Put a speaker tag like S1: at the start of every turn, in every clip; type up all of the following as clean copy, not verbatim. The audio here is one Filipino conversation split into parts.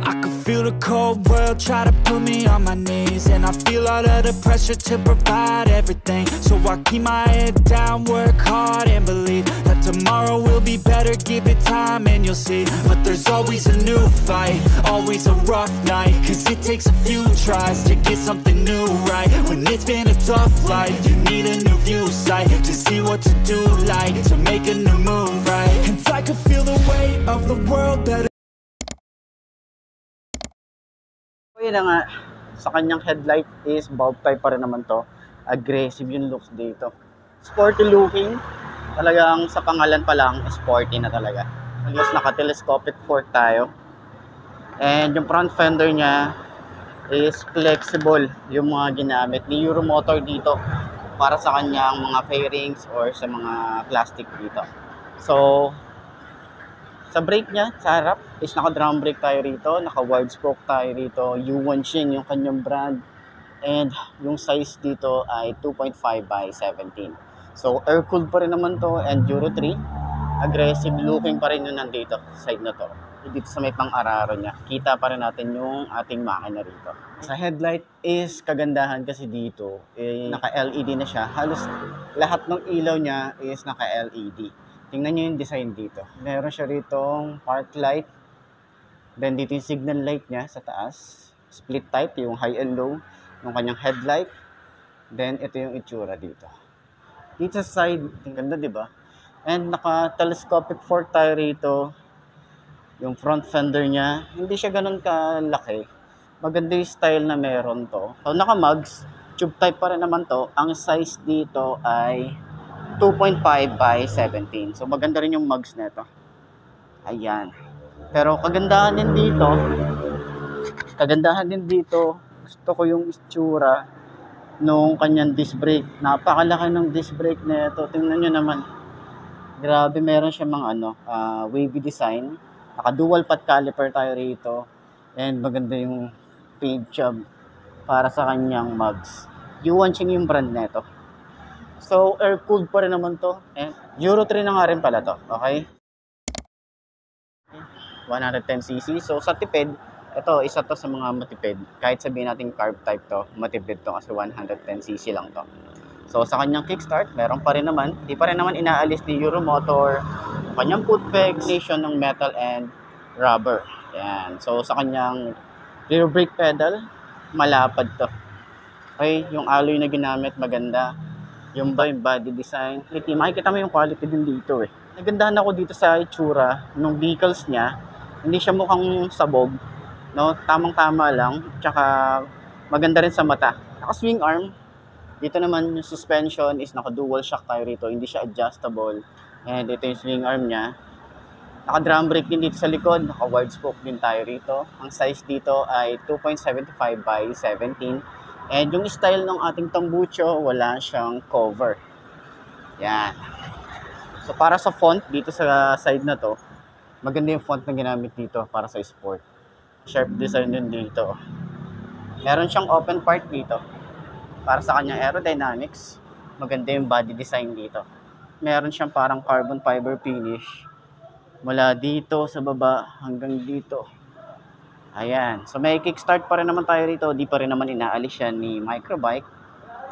S1: I can feel the cold world try to put me on my knees, and I feel all of the pressure to provide everything. So I keep my head down, work hard and believe that tomorrow will be better. Give it time and you'll see. But there's always a new fight, always a rough night, cause it takes a few tries to get something new right. When it's been a tough life, you need a new view sight to see what to do, like to make a new move, right? And I can feel the weight of the world that
S2: Yun na nga, sa kanyang headlight is bulb type pa rin naman to. Aggressive yung looks dito. Sporty looking. Talagang sa pangalan pa lang, sporty na talaga. Halos naka-telescopic fork tayo. And yung front fender niya is flexible yung mga ginamit ni Euromotor dito para sa kanyang mga fairings or sa mga plastic dito. So, sa brake niya, sa harap, is naka-drum brake tayo rito, naka-wide spoke tayo rito, Yuanqing yung kanyang brand, and yung size dito ay 2.5 by 17. So, air-cooled pa rin naman to, and Euro 3, aggressive looking pa rin yun nandito, side na to. Dito sa may pang-araro niya, kita pa rin natin yung ating makina rito. Sa headlight is kagandahan kasi dito, naka-LED na siya, halos lahat ng ilaw niya is naka-LED. Tingnan nyo yung design dito. Meron siya ritong park light. Then dito yung signal light niya sa taas. Split type, yung high and low. Yung kanyang headlight. Then ito yung itsura dito. Dito sa side, ang ganda diba? And naka-telescopic fork tayo rito. Yung front fender niya, hindi siya ganun kalaki. Maganda yung style na meron to. So naka-mugs, tube type pa rin naman to. Ang size dito ay 2.5 by 17. So maganda rin yung mugs nito. Ayan. Pero kagandahan din dito, gusto ko yung itsura nung kanyang disc brake. Napakalaki ng disc brake nito. Tingnan nyo naman. Grabe, meron siya mga wavy design. Naka dual path caliper tayo rito. And maganda yung paint job para sa kanyang mugs. Yuanqing yung brand nito. So, air-cooled pa rin naman to. And Euro 3 na nga rin pala to. Okay? 110cc. So, sa tipid, ito, isa to sa mga matipid. Kahit sabihin natin carb type to, matipid to kasi 110cc lang to. So, sa kanyang kickstart, meron pa rin naman. Di pa rin naman inaalis ni Euromotor. Kanyang foot peg, nation ng metal and rubber. Yan. So, sa kanyang rear brake pedal, malapad to. Okay? Yung alloy na ginamit, maganda. Yung body design. Makikita mo yung quality din dito eh. Nagandahan ako dito sa itsura nung decals niya. Hindi siya mukhang sabog. No? Tamang-tama lang. Tsaka maganda rin sa mata. Naka-swing arm. Dito naman yung suspension is naka-dual shock tayo rito. Hindi siya adjustable. And ito yung swing arm niya. Naka-drum brake din dito sa likod. Naka-wide spoke din tayo rito. Ang size dito ay 2.75 by 17. And yung style ng ating tambucho, wala siyang cover. Yan. So para sa font, dito sa side na to, maganda yung font na ginamit dito para sa sport. Sharp design din dito. Meron siyang open part dito. Para sa kanyang aerodynamics, maganda yung body design dito. Meron siyang parang carbon fiber finish. Mula dito sa baba hanggang dito. Ayan. So may kickstart pa rin naman tayo rito. Di pa rin naman inaalis yan ni Microbike.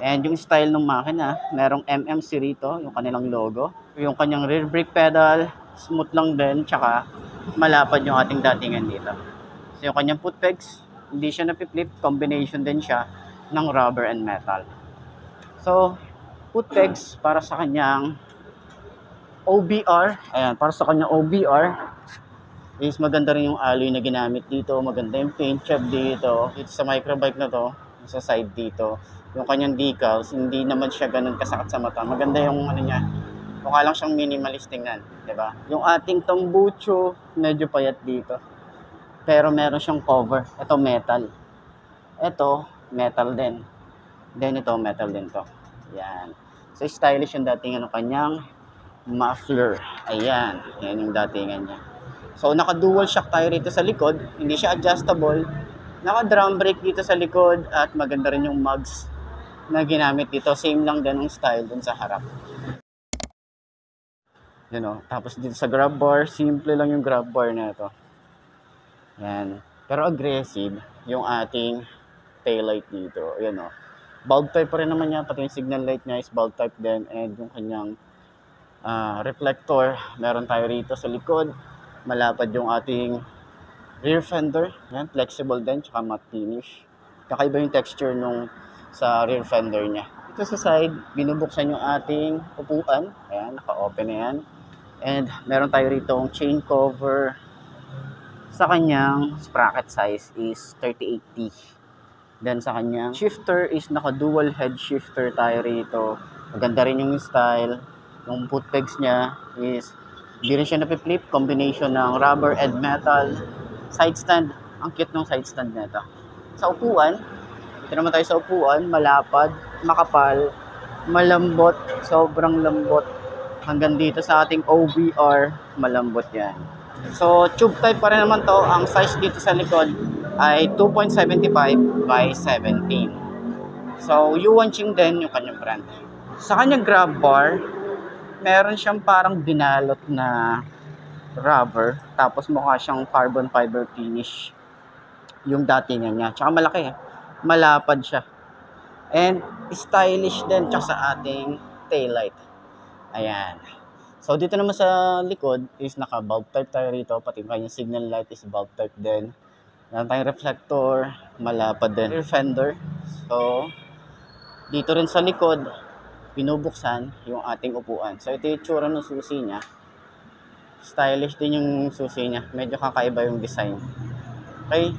S2: And yung style ng makina, merong MMC rito, yung kanilang logo. Yung kanyang rear brake pedal, smooth lang din, tsaka malapad yung ating datingan dito. So yung kanyang foot pegs, hindi siya napiplit, combination din siya ng rubber and metal. So, foot pegs para sa kanyang OBR, ayan, para sa kanyang OBR, is maganda rin yung alloy na ginamit dito, maganda yung paint job dito. Dito sa Microbike na to, sa side dito, yung kanyang decals, hindi naman siya ganun kasakit sa mata. Maganda yung niya, mukha lang siyang minimalist tingnan, diba? Yung ating tambucho, medyo payat dito. Pero meron siyang cover. Ito metal. Ito, metal din. Then ito, metal din to. Yan. So stylish yung datingan ng kanyang muffler. Ayan. Yan yung datingan niya. So, naka-dual shock tayo rito sa likod. Hindi siya adjustable. Naka-drum brake dito sa likod. At maganda rin yung mugs na ginamit dito. Same lang din ang style dun sa harap. You know, tapos dito sa grab bar, simple lang yung grab bar na ito. Yan. Pero aggressive yung ating taillight dito. Ayan o. Bulb type pa rin naman yan. Pati yung signal light niya is bulb type din. And yung kanyang reflector, meron tayo rito sa likod. Malapad yung ating rear fender. Ayan, flexible din. Tsaka matte finish. Kakaiba yung texture nung sa rear fender niya. Ito sa side, binubuksan yung ating upuan. Ayan, naka-open na yan. And meron tayo rito yung chain cover. Sa kanyang sprocket size is 38T. Then sa kanyang shifter is naka-dual head shifter tayo rito. Maganda rin yung style. Yung foot pegs niya is hindi rin siya napiflip. Combination ng rubber and metal. Side stand. Ang cute ng side stand nito. Sa upuan, ito naman tayo sa upuan. Malapad, makapal, malambot, sobrang lambot. Hanggang dito sa ating OBR, malambot yan. So, tube type pa rin naman to. Ang size dito sa likod ay 2.75 by 17. So, Yuanqing din yung kanyang brand. Sa kanyang grab bar, meron siyang parang binalot na rubber. Tapos mukha siyang carbon fiber finish yung datingan niya. Tsaka malaki eh. Malapad siya. And stylish din tsaka sa ating taillight. Ayan. So, dito naman sa likod is naka-bulb type tayo rito. Pati yung kanyang signal light is bulb type din. Meron tayong reflector. Malapad din. Rear fender. So, dito rin sa likod, binubuksan yung ating upuan. So, ito yung tsura ng susi niya. Stylish din yung susi niya. Medyo kakaiba yung design. Okay.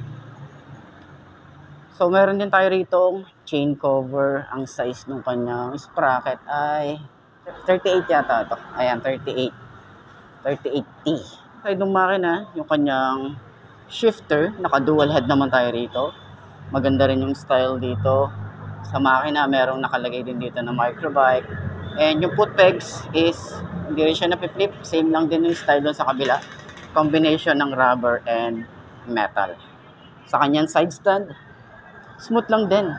S2: So, meron din tayo rito chain cover. Ang size ng kanyang sprocket ay 38 yata ito. Ayan, 38. 38T. Side ng makina, yung kanyang shifter. Naka-dual head naman tayo rito. Maganda rin yung style dito. Sa makina, merong nakalagay din dito na microbike. And yung foot pegs is, hindi rin siya napiflip. Same lang din yung style doon sa kabila. Combination ng rubber and metal. Sa kanyang side stand, smooth lang din.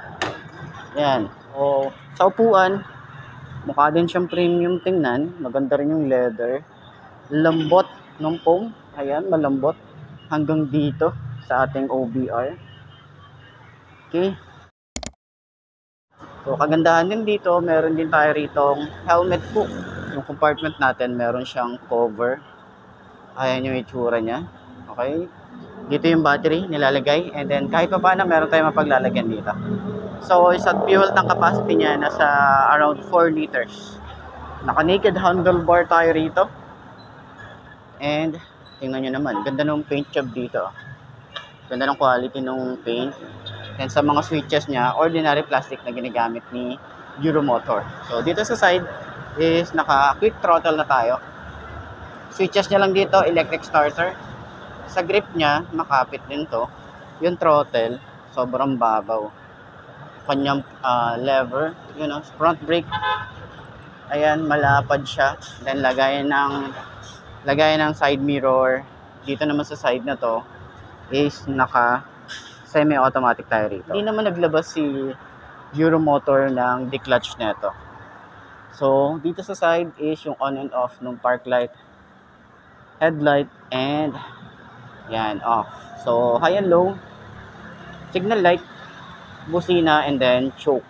S2: Ayan. O, sa upuan, mukha din siyang premium tingnan. Maganda rin yung leather. Lambot ng foam. Ayan, malambot. Hanggang dito sa ating OBR. Okay. So, kagandahan din dito, meron din tayo ritong helmet hook. Yung compartment natin, meron siyang cover. Ayan yung itsura niya. Okay. Dito yung battery nilalagay. And then, kahit pa paano, meron tayong mapaglalagyan dito. So, sa fuel tank capacity niya, nasa around 4 liters. Naka-naked handlebar tayo rito. And, tingnan nyo naman, ganda ng paint job dito. Ganda ng quality ng paint. And sa mga switches niya, ordinary plastic na ginagamit ni Euromotor. So, dito sa side is naka-quick throttle na tayo. Switches niya lang dito, electric starter. Sa grip niya, makapit din to. Yung throttle, sobrang babaw. Kanyang lever, yun know, front brake. Ayan, malapad siya. Then lagayan ng side mirror. Dito naman sa side na to is naka semi-automatic tayo rito. Hindi naman naglabas si Euromotor ng declutch nito. So, dito sa side is yung on and off ng park light, headlight, and yan, off. So, high and low, signal light, busina, and then choke.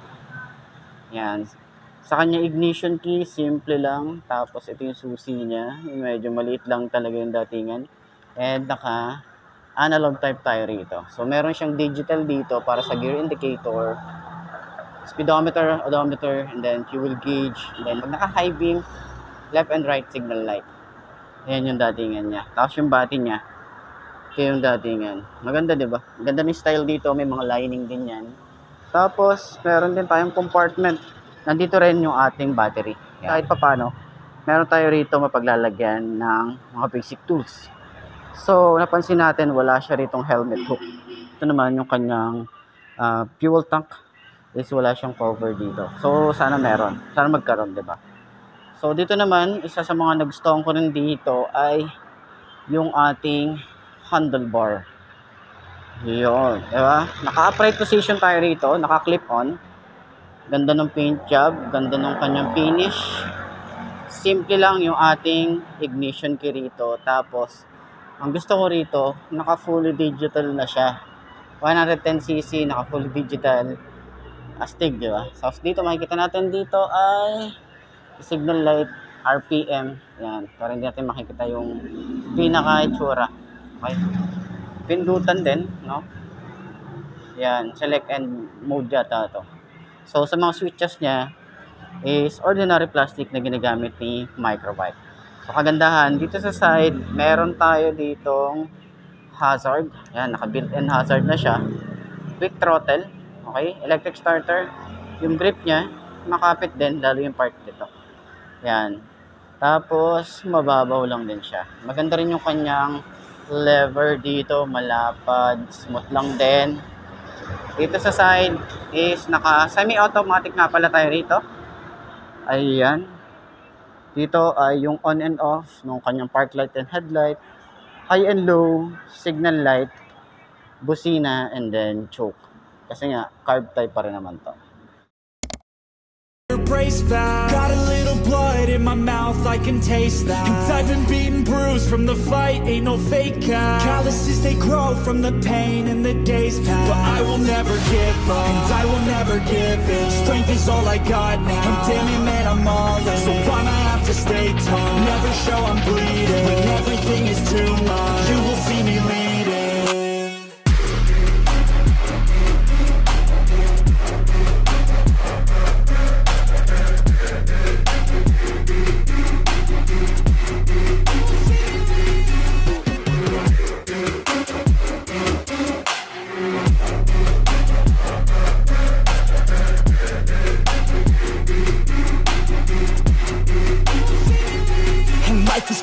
S2: Yan. Sa kanya ignition key, simple lang. Tapos ito yung susi niya. Medyo maliit lang talaga yung datingan. And naka analog type tayo rito. So meron siyang digital dito para sa gear indicator, speedometer, odometer, and then fuel gauge. And then pag naka high beam, left and right signal light. Ayan yung datingan niya. Tapos yung bati niya, ito yung datingan. Maganda, 'di ba? Ganda ng style dito, may mga lining din 'yan. Tapos, meron din tayong compartment. Nandito rin yung ating battery. Kahit pa paano, meron tayo rito mapaglalagyan ng mga basic tools. So, napansin natin, wala siya ritong helmet hook. Ito naman yung kanyang fuel tank is wala siyang cover dito. So, sana meron. Sana magkaroon, diba? So, dito naman, isa sa mga nagustuhan ko rin dito ay yung ating handlebar. Yun, diba? Naka-upright position tayo rito, naka-clip on. Ganda ng paint job, ganda ng kanyang finish. Simple lang yung ating ignition key rito. Tapos, Ang gusto ko rito, naka fully digital na siya. 110cc, naka fully digital. Astig, di ba? So, dito makikita natin dito ay signal light, RPM. Yan. Para hindi natin makikita yung pinaka-itsura. Okay. Pindutan din, no? Yan. Select and mode yata ito. So, sa mga switches niya is ordinary plastic na ginagamit ni Microbike. So, kagandahan, dito sa side, meron tayo ditong hazard. Yan, naka-built-in hazard na siya. Quick throttle. Okay, electric starter. Yung grip niya, makapit din, lalo yung part dito. Yan. Tapos, mababaw lang din siya. Maganda rin yung kanyang lever dito, malapad, smooth lang din. Dito sa side is naka semi-automatic nga pala tayo rito. Ayan. Dito ay yung on and off ng kanyang park light and headlight, high and low, signal light, busina, and then choke. Kasi nga, carb type pa rin naman to.
S1: Brace fast. Got a little blood in my mouth, I can taste that. And I've been beaten, bruised from the fight, ain't no fake out. Calluses, they grow from the pain and the days pass. But I will never give up, and I will never give in. Strength is all I got now, and damn it, man, I'm all in. So I'ma have to stay tall, never show I'm bleeding. When everything is too much, you will see me leading.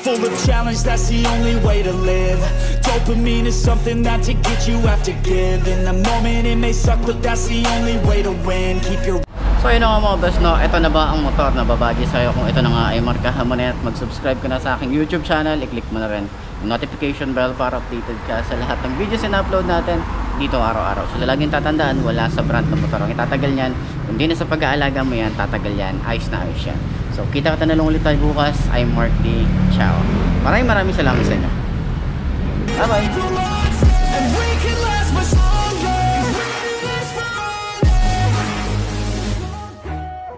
S1: Full of challenge, that's the only way to live. Dopamine is something that to get you have to give. In the moment it may suck, but that's the only way to win. Keep your...
S2: So yun nga mga boss, no, ito na ba ang motor na babagi sa'yo? Kung ito na nga ay markahan mo na at mag-subscribe ka na sa aking YouTube channel, i-click mo na rin yung notification bell para updated ka sa lahat ng videos na upload natin dito araw-araw. So laging tatandaan, wala sa brand ng motor ang itatagal yan. Kung di na sa pag-aalaga mo yan, tatagal yan, ayos na ayos yan. So, kita na lang ulit tayo bukas. I'm Mark D. Ciao. Maraming salamat sa inyo. Bye-bye.